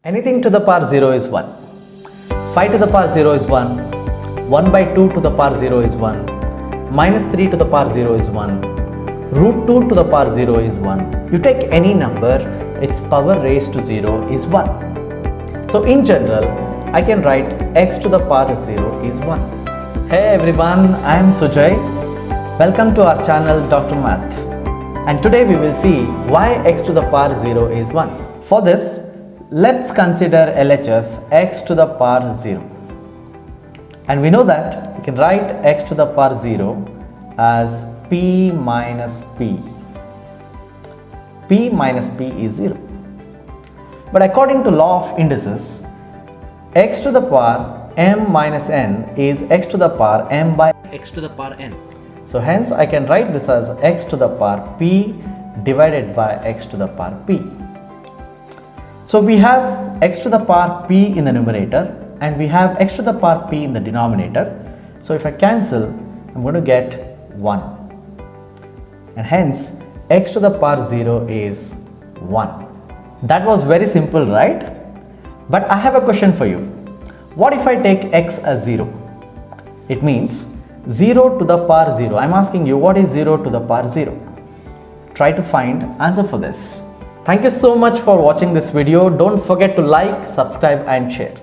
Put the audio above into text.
Anything to the power 0 is 1. 5 to the power 0 is 1. 1 by 2 to the power 0 is 1. Minus 3 to the power 0 is 1. Root 2 to the power 0 is 1. You take any number, its power raised to 0 is 1. So in general, I can write x to the power 0 is 1. Hey everyone, I am Sujay. Welcome to our channel Dr. Math. And today we will see why x to the power 0 is 1. For this, let's consider LHS x to the power 0. And we know that we can write x to the power 0 as p minus p. P minus p is 0. But according to law of indices, x to the power m minus n is x to the power m by x to the power n. So hence I can write this as x to the power p divided by x to the power p. So we have x to the power p in the numerator and we have x to the power p in the denominator. So if I cancel, I'm going to get 1. And hence x to the power 0 is 1. That was very simple, right? But I have a question for you. What if I take x as 0? It means 0 to the power 0. I'm asking you, what is 0 to the power 0? Try to find answer for this. Thank you so much for watching this video. Don't forget to like, subscribe and share.